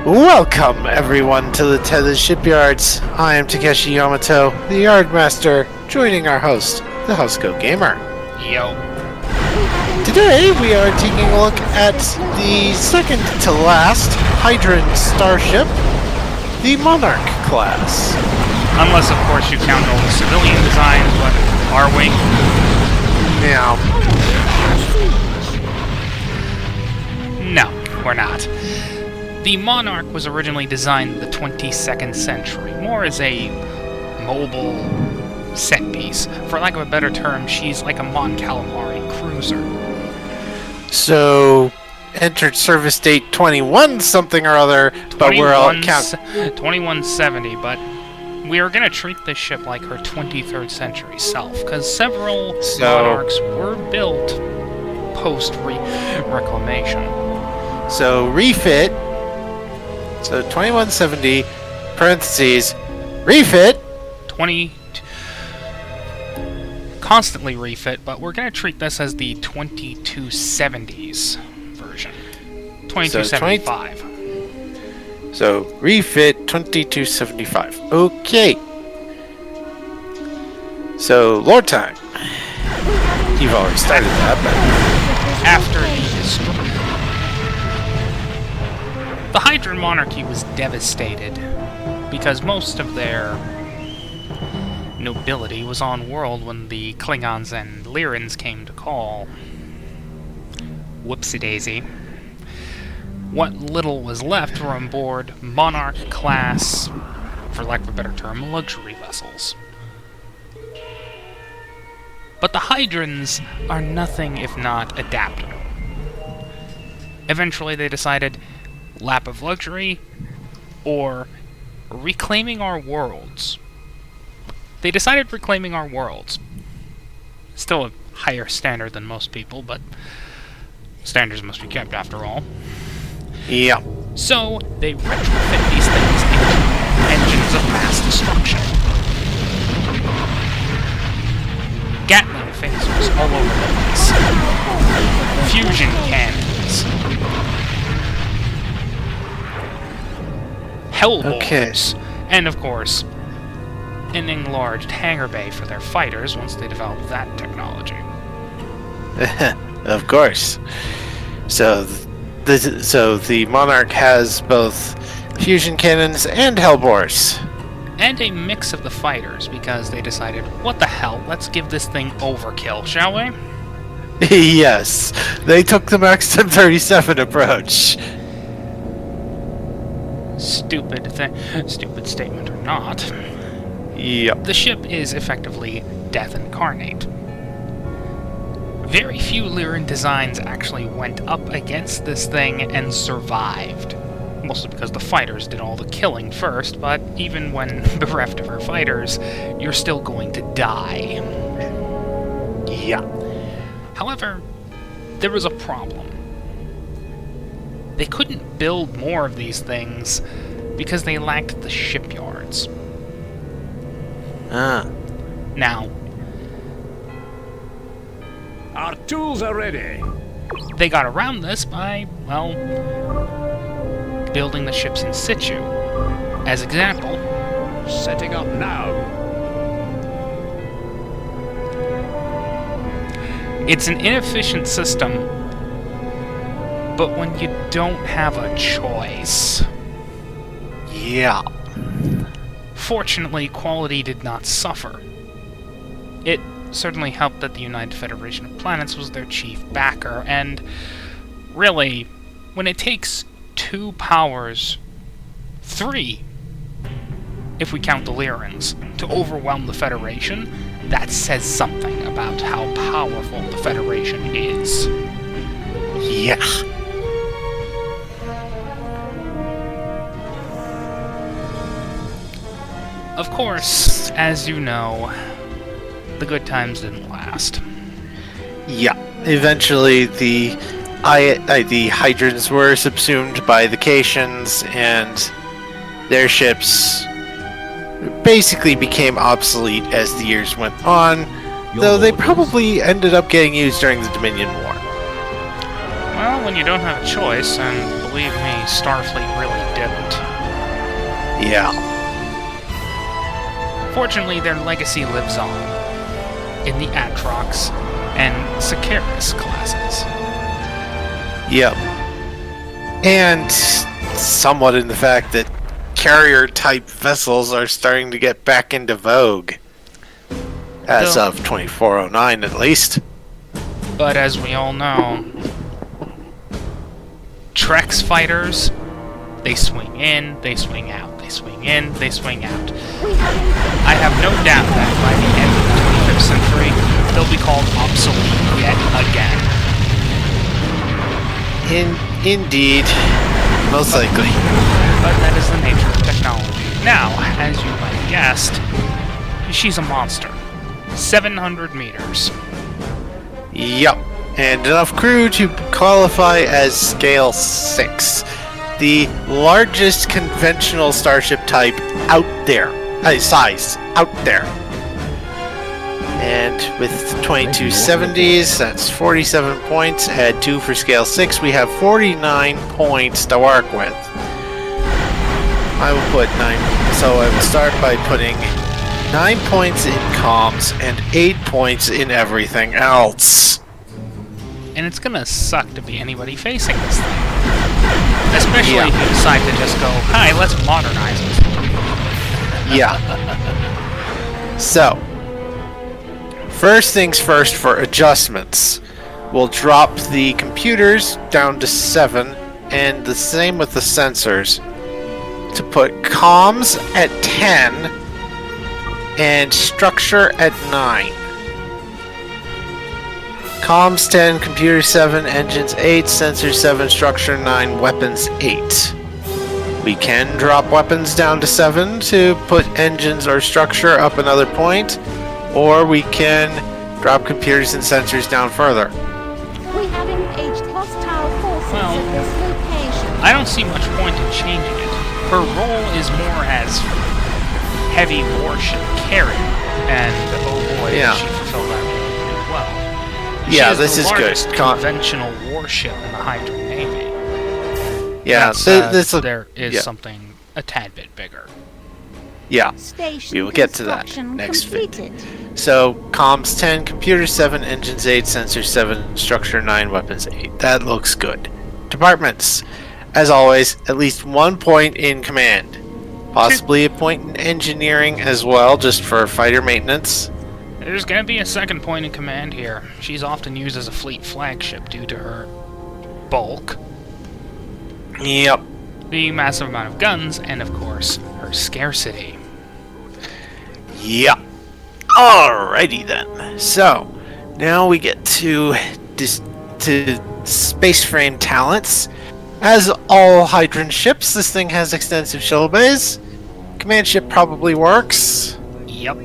Welcome, everyone, to the Tethys Shipyards. I am Takeshi Yamato, the Yardmaster, joining our host, the Housecoat Gamer. Yo. Today, we are taking a look at the second to last Hydran starship, the Monarch-Class. Unless, of course, you count all the civilian designs, but are we? Yeah. No, we're not. The Monarch was originally designed in the 22nd century, more as a mobile set piece. For lack of a better term, she's like a Mon Calamari cruiser. So, entered service date 21 something or other, but we're all count 2170, but we are going to treat this ship like her 23rd century self, because several Monarchs were built post-reclamation. So, refit. So 2170, parentheses, refit. Constantly refit, but we're going to treat this as the 2270s version. 2275. So refit 2275. Okay. So Lord time. You've already started that, but after the Hydran monarchy was devastated because most of their nobility was on world when the Klingons and Lyrans came to call. Whoopsie-daisy. What little was left were on board Monarch-Class, for lack of a better term, luxury vessels. But the Hydrans are nothing if not adaptable. Eventually they decided lap of luxury, or reclaiming our worlds. They decided reclaiming our worlds. Still a higher standard than most people, but standards must be kept after all. Yeah. So they retrofit these things into engines of mass destruction. Gatling phasers all over the place. Fusion cannons. Hellboars, and of course, an enlarged hangar bay for their fighters once they developed that technology. Of course. So the Monarch has both fusion cannons and Hellboars. And a mix of the fighters, because they decided, what the hell, let's give this thing overkill, shall we? Yes, they took the Max 1037 approach. Stupid statement or not. Yep. The ship is effectively death incarnate. Very few Lyran designs actually went up against this thing and survived. Mostly because the fighters did all the killing first, but even when bereft of her fighters, you're still going to die. Yeah. However, there was a problem. They couldn't build more of these things because they lacked the shipyards. Now, our tools are ready. They got around this by, well, building the ships in situ. As example, setting up now. It's an inefficient system, but when you don't have a choice. Yeah. Fortunately, quality did not suffer. It certainly helped that the United Federation of Planets was their chief backer, and really, when it takes 2 powers, 3, if we count the Lyrans, to overwhelm the Federation, that says something about how powerful the Federation is. Yeah. Of course, as you know, the good times didn't last. Yeah. Eventually, the Hydrans were subsumed by the Cations, and their ships basically became obsolete as the years went on, though they probably ended up getting used during the Dominion War. Well, when you don't have a choice, and believe me, Starfleet really didn't. Yeah. Fortunately, their legacy lives on in the Atrox and Sikaris classes. Yep. And somewhat in the fact that carrier-type vessels are starting to get back into vogue. As Though- of 2409, at least. But as we all know, Trex fighters, they swing in, they swing out, they swing in, they swing out. I have no doubt that by the end of the 25th century, they'll be called obsolete yet again. Indeed. Most likely. But that is the nature of technology. Now, as you might have guessed, she's a monster. 700 meters. Yup. And enough crew to qualify as Scale 6. The largest conventional starship type out there. Size. Out there. And with 2270s, that's 47 points. Add 2 for Scale 6. We have 49 points to work with. I will put 9. So I will start by putting 9 points in comms and 8 points in everything else. And it's gonna suck to be anybody facing this thing. Especially if you decide to just go, hi, let's modernize it. Yeah. So, first things first for adjustments. We'll drop the computers down to 7, and the same with the sensors. To put comms at 10, and structure at 9. Comms 10, computer 7, engines 8, sensors 7, structure 9, weapons 8. We can drop weapons down to 7 to put engines or structure up another point, or we can drop computers and sensors down further. We have engaged hostile forces Well, at this location. I don't see much point in changing it. Her role is more as heavy warship carrier, and oh boy, Yeah. did she fulfill that really well. Yeah, She this is the good. largest conventional warship in the Hydran Navy. Yeah, That's, this there is yeah. something a tad bit bigger. Yeah. Station We will get to that construction next completed. So, comms 10, computer 7, engines 8, sensors 7, structure 9, weapons 8. That looks good. Departments. As always, at least 1 point in command. Possibly a point in engineering as well, just for fighter maintenance. There's gonna be a second point in command here. She's often used as a fleet flagship due to her bulk, Yep. the massive amount of guns, and of course, her scarcity. Yep. Alrighty then. So, now we get to space frame talents. As all Hydran ships, this thing has extensive shuttle bays. Command ship probably works. Yep.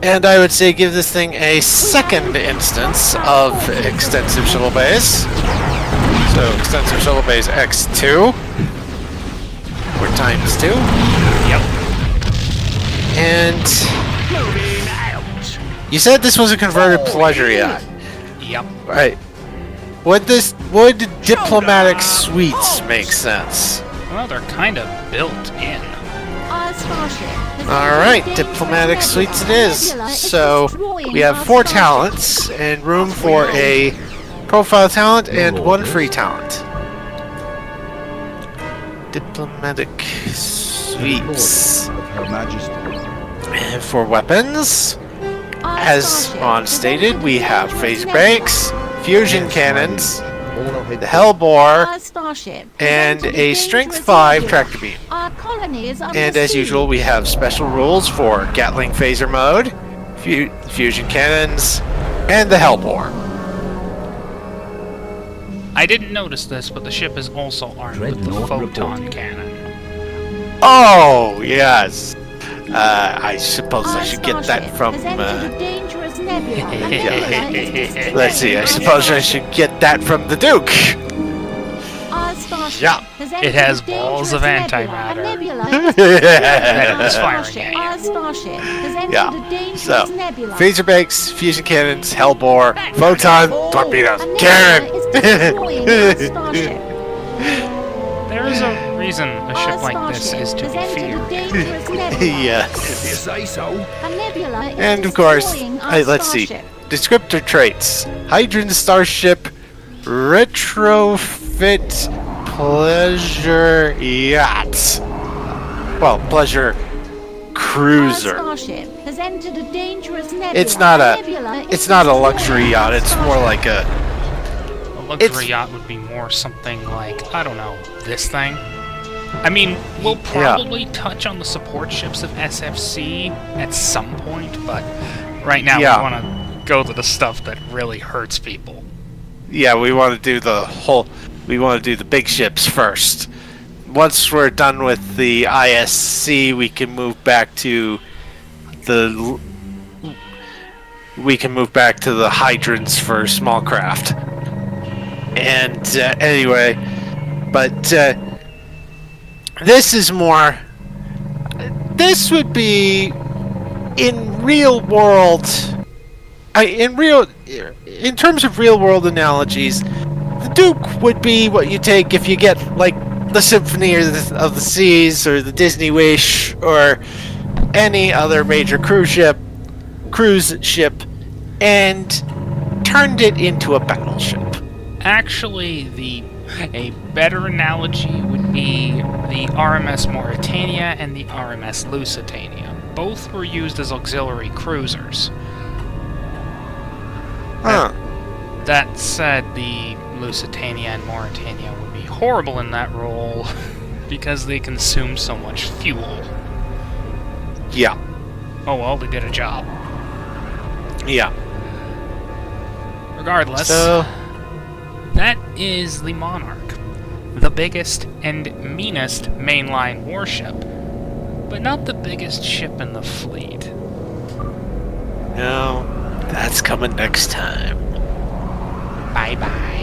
And I would say give this thing a second instance of extensive shuttle bays. So extensive shuttle bays X2. Or times 2. Yep. And you said this was a converted pleasure yacht. Yep. Right. Would diplomatic suites make sense? Well, they're kind of built in. Our starship has Alright, entered diplomatic dangerous suites it nebula. is. It's So, destroying we have our 4 starship. talents, and room for a profile talent and 1 free talent. Diplomatic suites. Her Majesty. And for weapons, Our as starship on has stated, entered we have dangerous phase nebula. breaks, fusion cannons, the Our Hellbore, starship has and entered a Strength dangerous 5 nebula. tractor beam. Our colony is under And as siege. usual, we have special rules for Gatling phaser mode, fusion cannons, and the Hellbore. I didn't notice this, but the ship is also armed with the Dreadnought photon reporting. cannon. Oh, yes. I suppose I Our should get that starship from... has entered a dangerous nebula. The yeah. nebula is Let's see, I destroying suppose I should get that from the Duke. Our starship Yeah. has It has entered a balls of dangerous antimatter. nebula. A nebula is That Our is firing starship- at you. Our starship has entered Yeah. a dangerous So, nebula. phaser banks, fusion cannons, Hellbore, photon, torpedoes, A nebula cannon. is destroying our starship. There is a reason a ship like this is to be feared. If you Yes. say so. A nebula is And of course, destroying our let's see. starship. Descriptor traits. Hydran Starship Retrofit Pleasure Yacht. Well, Pleasure Cruiser. Our starship has entered a dangerous nebula. It's not a Nebula is it's not a destroying luxury yacht, our it's more starship. like a A luxury It's- yacht would be more something like, I don't know, this thing? I mean, we'll probably touch on the support ships of SFC at some point, but right now Yeah. we want to go to the stuff that really hurts people. yeah, we want to do the big ships first. Once we're done with the ISC, we can move back to the hydrants for small craft. And anyway, but this is more. This would be in real world. In terms of real world analogies, the Duke would be what you take if you get like the Symphony of the Seas or the Disney Wish or any other major cruise ship, and turned it into a battleship. Actually, a better analogy would be the RMS Mauritania and the RMS Lusitania. Both were used as auxiliary cruisers. Huh. That said, the Lusitania and Mauritania would be horrible in that role because they consume so much fuel. Yeah. Oh well, they did a job. Yeah. Regardless, So, that is the Monarch, the biggest and meanest mainline warship, but not the biggest ship in the fleet. no, that's coming next time. Bye-bye.